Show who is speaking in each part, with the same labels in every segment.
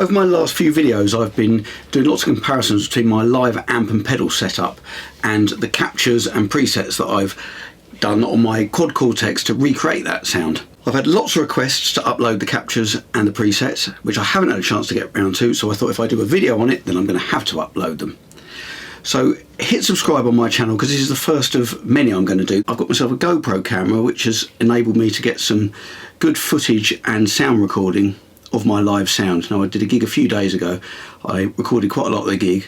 Speaker 1: Over my last few videos I've been doing lots of comparisons between my live amp and pedal setup and the captures and presets that I've done on my Quad Cortex to recreate that sound. I've had lots of requests to upload the captures and the presets, which I haven't had a chance to get around to, so I thought if I do a video on it then I'm going to have to upload them. So hit subscribe on my channel because this is the first of many I'm going to do. I've got myself a GoPro camera which has enabled me to get some good footage and sound recording of my live sound. Now I did a gig a few days ago. I recorded quite a lot of the gig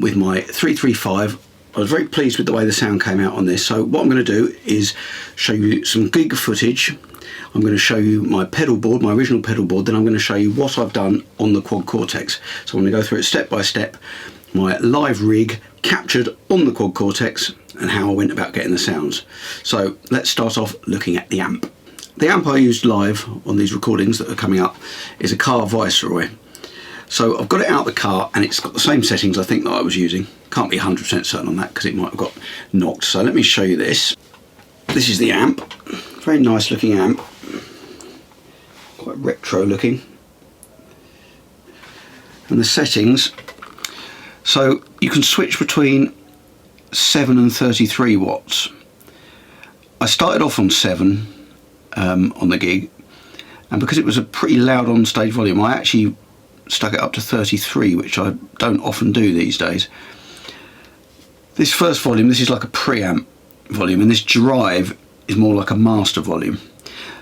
Speaker 1: with my 335. I was very pleased with the way the sound came out on this. So what I'm going to do is show you some gig footage. I'm going to show you my pedal board, my original pedal board, then I'm going to show you what I've done on the Quad Cortex. So I'm going to go through it step by step, my live rig captured on the Quad Cortex and how I went about getting the sounds. So let's start off looking at the amp. The amp I used live on these recordings that are coming up is a car Viceroy. So I've got it out of the car and it's got the same settings I think that I was using. Can't be 100% certain on that because it might have got knocked. So let me show you this. This is the amp. Very nice looking amp. Quite retro looking. And the settings. So you can switch between 7 and 33 watts. I started off on 7 on the gig, and because it was a pretty loud on stage volume I actually stuck it up to 33, which I don't often do these days. This first volume, this is like a preamp volume, and this drive is more like a master volume.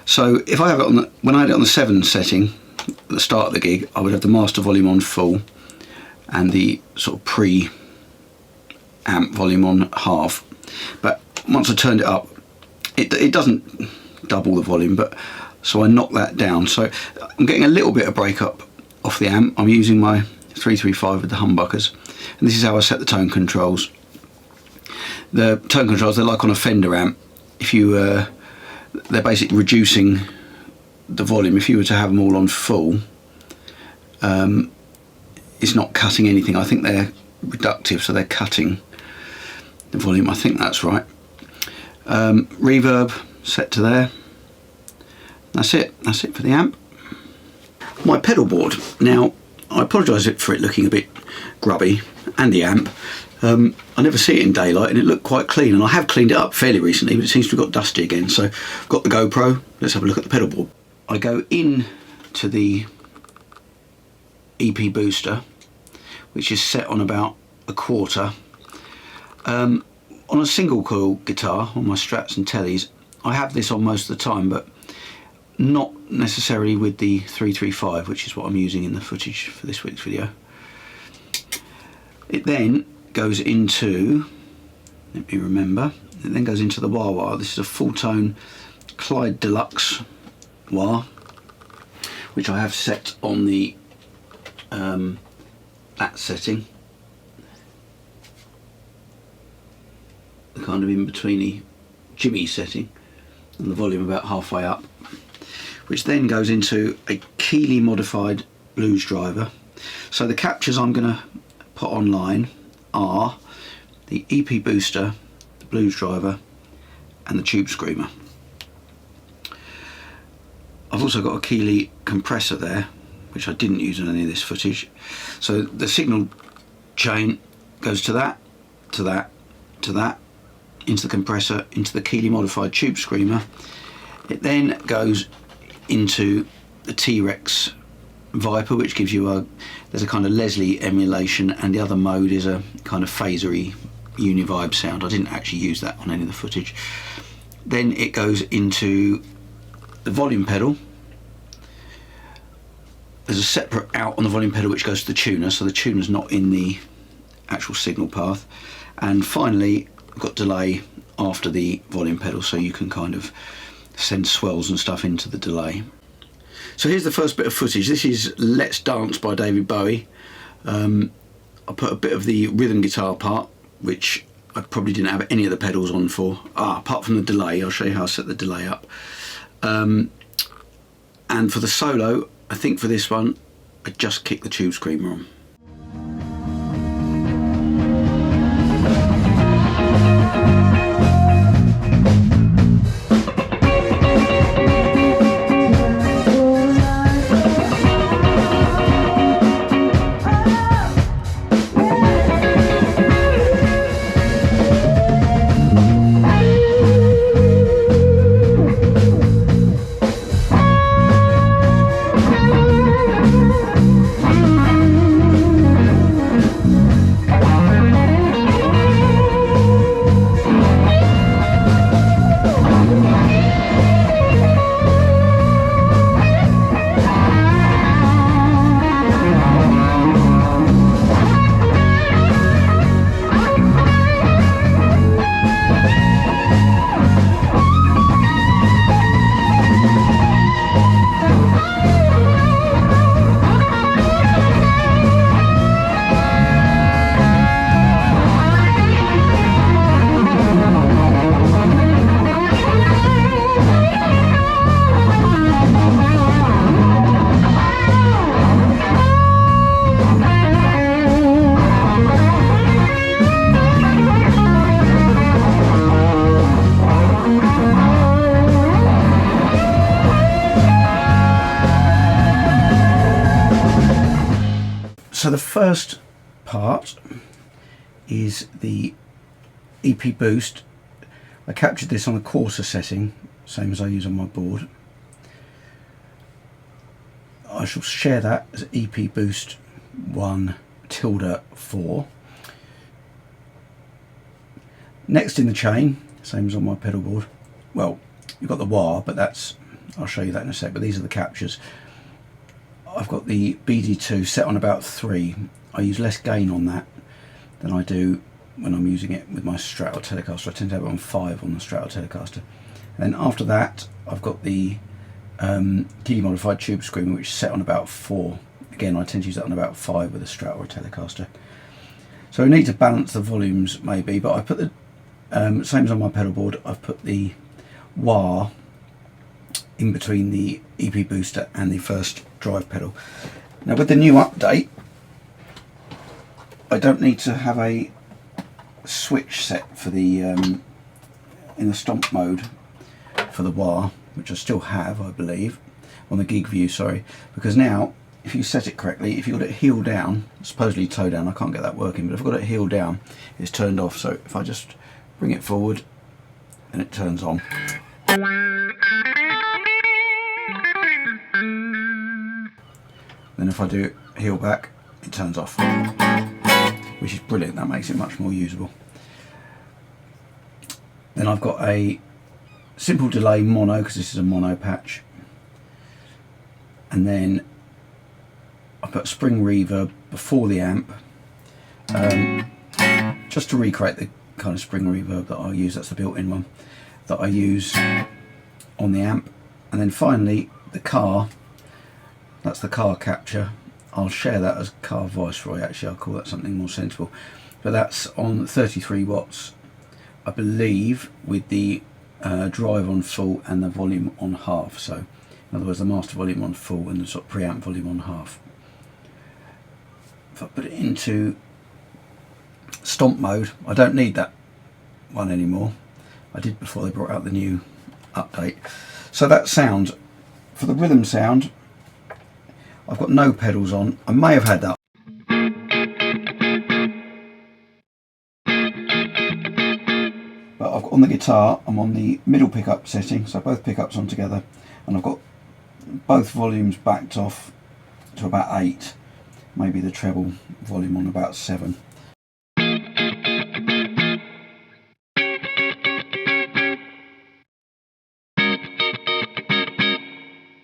Speaker 1: So if I have it on the, when I had it on the 7 setting at the start of the gig, I would have the master volume on full and the sort of pre-amp volume on half. But once I turned it up, it doesn't double the volume, but so I knock that down. So I'm getting a little bit of breakup off the amp. I'm using my 335 with the humbuckers, and this is how I set the tone controls. The tone controls, they're like on a Fender amp. If you they're basically reducing the volume. If you were to have them all on full, it's not cutting anything. I think they're reductive, so they're cutting the volume. I think that's right. Reverb set to there. That's it for the amp. My pedal board. Now I apologise for it looking a bit grubby, and the amp. I never see it in daylight and it looked quite clean, and I have cleaned it up fairly recently, but it seems to have got dusty again. So I've got the GoPro. Let's have a look at the pedal board. I go in to the EP booster, which is set on about a quarter. On a single coil guitar on my Strats and Tellys, I have this on most of the time, but not necessarily with the 335, which is what I'm using in the footage for this week's video. It then goes into, let me remember, it then goes into the wah-wah. This is a full tone Clyde Deluxe wah, which I have set on the that setting, the kind of in-betweeny Jimmy setting, and the volume about halfway up, which then goes into a Keeley modified blues driver. So the captures I'm going to put online are the EP booster, the blues driver, and the tube screamer. I've also got a Keeley compressor there, which I didn't use in any of this footage. So the signal chain goes to that, to that, to that, into the compressor, into the Keeley modified tube screamer. It then goes into the T-Rex Viper, which gives you there's a kind of Leslie emulation, and the other mode is a kind of phasery univibe sound. I didn't actually use that on any of the footage. Then it goes into the volume pedal. There's a separate out on the volume pedal which goes to the tuner, so the tuner's not in the actual signal path. And finally I've got delay after the volume pedal, so you can kind of send swells and stuff into the delay. So here's the first bit of footage. This is Let's Dance by David Bowie. I put a bit of the rhythm guitar part, which I probably didn't have any of the pedals on for, apart from the delay. I'll show you how I set the delay up. And for the solo, I think for this one, I just kicked the tube screamer on. So the first part is the EP boost. I captured this on a quarter setting, same as I use on my board. I shall share that as EP boost 1-4. Next in the chain, same as on my pedal board. Well, you've got the wah, but that's, I'll show you that in a sec, but these are the captures. I've got the BD2 set on about 3. I use less gain on that than I do when I'm using it with my Strat or Telecaster. I tend to have it on 5 on the Strat or Telecaster. And then after that, I've got the DD modified tube screamer, which is set on about 4. Again, I tend to use that on about 5 with a Strat or a Telecaster. So we need to balance the volumes maybe, but I put the same as on my pedal board, I've put the wah in between the EP booster and the first drive pedal. Now with the new update, I don't need to have a switch set for the in the stomp mode for the wah, which I still have, I believe, on the gig view, sorry, because now if you set it correctly, if you've got it heel down, supposedly toe down, I can't get that working, but if I've got it heel down, it's turned off. So if I just bring it forward and it turns on. Then if I do it heel back, it turns off, which is brilliant. That makes it much more usable. Then I've got a simple delay mono, because this is a mono patch, and then I put spring reverb before the amp, just to recreate the kind of spring reverb that I use. That's the built-in one that I use on the amp. And then finally the car, that's the car capture. I'll share that as car Viceroy, actually I'll call that something more sensible, but that's on 33 watts I believe, with the drive on full and the volume on half. So in other words, the master volume on full and the sort of preamp volume on half. If I put it into stomp mode, I don't need that one anymore. I did before they brought out the new update. So that sound, for the rhythm sound, I've got no pedals on. I may have had that. But I've got on the guitar, I'm on the middle pickup setting, so both pickups on together, and I've got both volumes backed off to about 8, maybe the treble volume on about 7.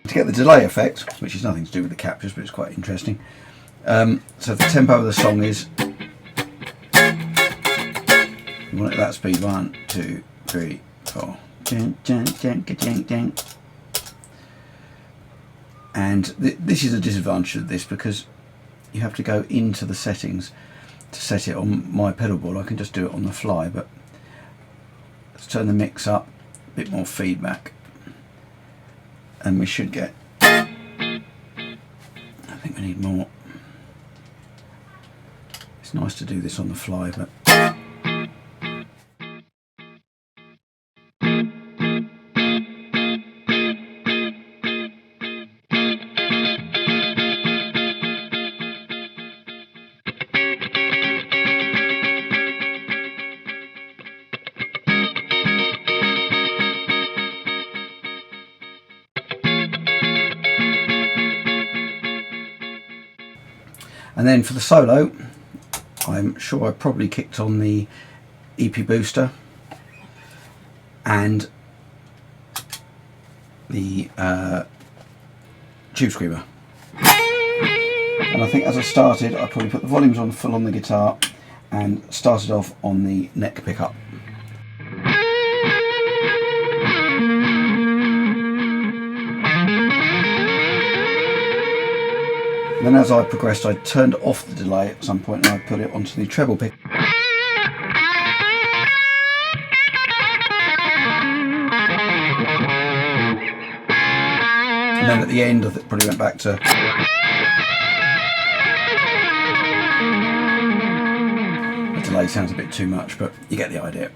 Speaker 1: To get the delay effect, which is nothing to do with the captures, but it's quite interesting. So the tempo of the song is, you want it at that speed, 1, 2, 3, 4. And this is a disadvantage of this, because you have to go into the settings to set it on my pedal board. I can just do it on the fly, but let's turn the mix up, a bit more feedback, and we should get, I think we need more. It's nice to do this on the fly, but and then for the solo, I'm sure I probably kicked on the EP booster and the tube screamer. And I think as I started, I probably put the volumes on full on the guitar and started off on the neck pickup. Then as I progressed, I turned off the delay at some point and I put it onto the treble pick. And then at the end, I probably went back to. The delay sounds a bit too much, but you get the idea.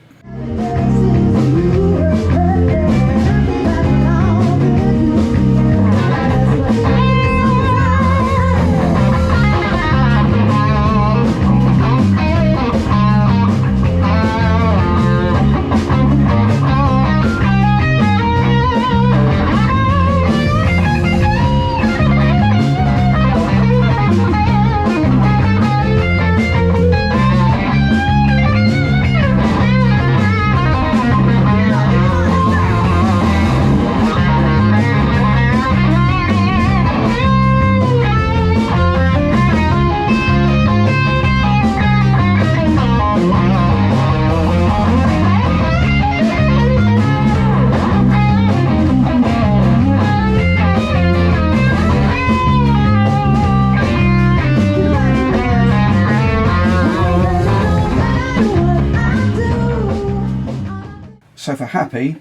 Speaker 1: So for happy,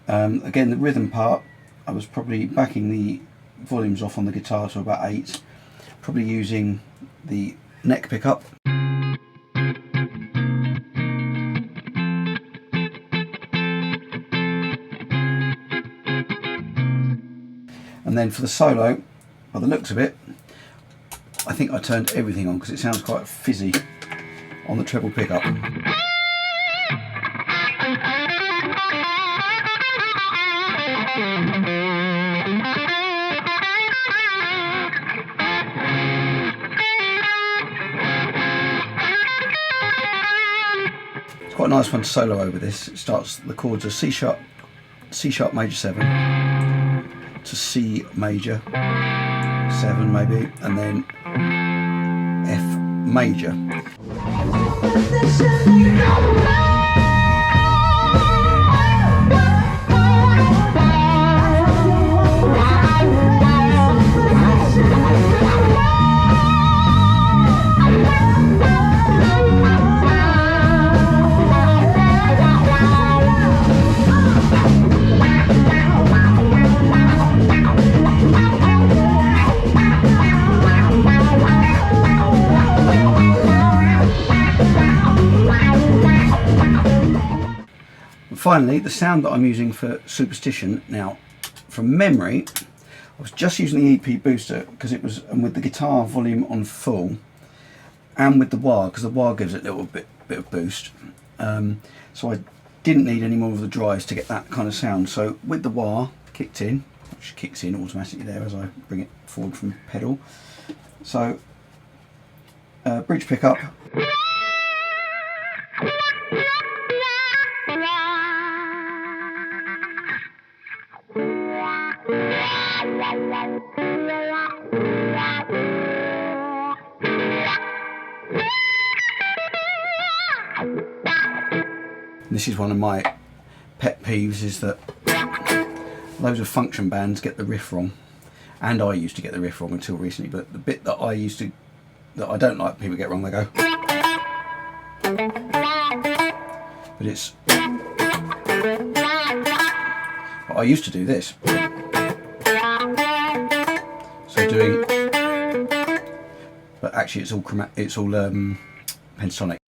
Speaker 1: again the rhythm part, I was probably backing the volumes off on the guitar to about 8, probably using the neck pickup. And then for the solo, by the looks of it, I think I turned everything on because it sounds quite fizzy on the treble pickup. It's quite a nice one to solo over this. It starts, the chords are C sharp major 7 to C major 7 maybe, and then F major. Finally, the sound that I'm using for Superstition, now from memory, I was just using the EP booster because it was, and with the guitar volume on full, and with the wah, because the wah gives it a little bit of boost. So I didn't need any more of the drives to get that kind of sound. So with the wah kicked in, which kicks in automatically there as I bring it forward from pedal. So bridge pickup. This is one of my pet peeves, is that loads of function bands get the riff wrong, and I used to get the riff wrong until recently, but the bit that I don't like people get wrong, they go, but it's, but I used to do this, so doing, but actually it's all pentatonic.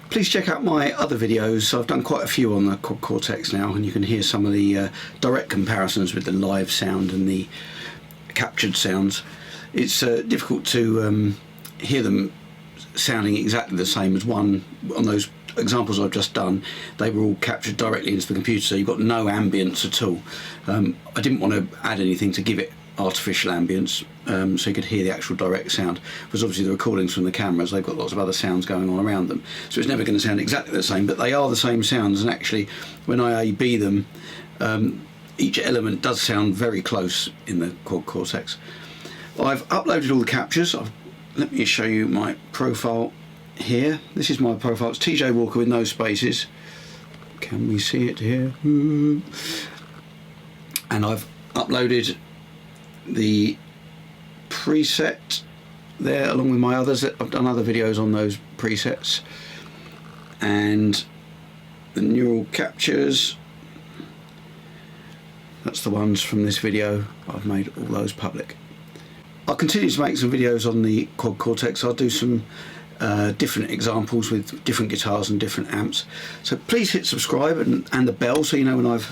Speaker 1: Please check out my other videos. I've done quite a few on the Quad Cortex now, and you can hear some of the direct comparisons with the live sound and the captured sounds. It's difficult to hear them sounding exactly the same as one. On those examples I've just done, they were all captured directly into the computer, so you've got no ambience at all. I didn't want to add anything to give it artificial ambience, so you could hear the actual direct sound, because obviously the recordings from the cameras, they've got lots of other sounds going on around them, so it's never going to sound exactly the same, but they are the same sounds, and actually when I A/B them, each element does sound very close in the Quad Cortex. I've uploaded all the captures. Let me show you my profile here. This is my profile. It's TJWalker with no spaces. Can we see it here? And I've uploaded the preset there along with my others. I've done other videos on those presets, and the neural captures, that's the ones from this video. I've made all those public. I'll continue to make some videos on the Quad Cortex. I'll do some different examples with different guitars and different amps, so please hit subscribe and the bell so you know when I've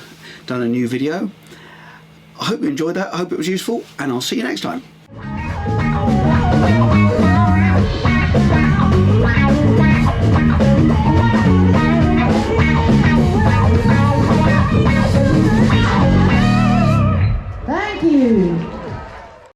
Speaker 1: done a new video. I hope you enjoyed that, I hope it was useful, and I'll see you next time.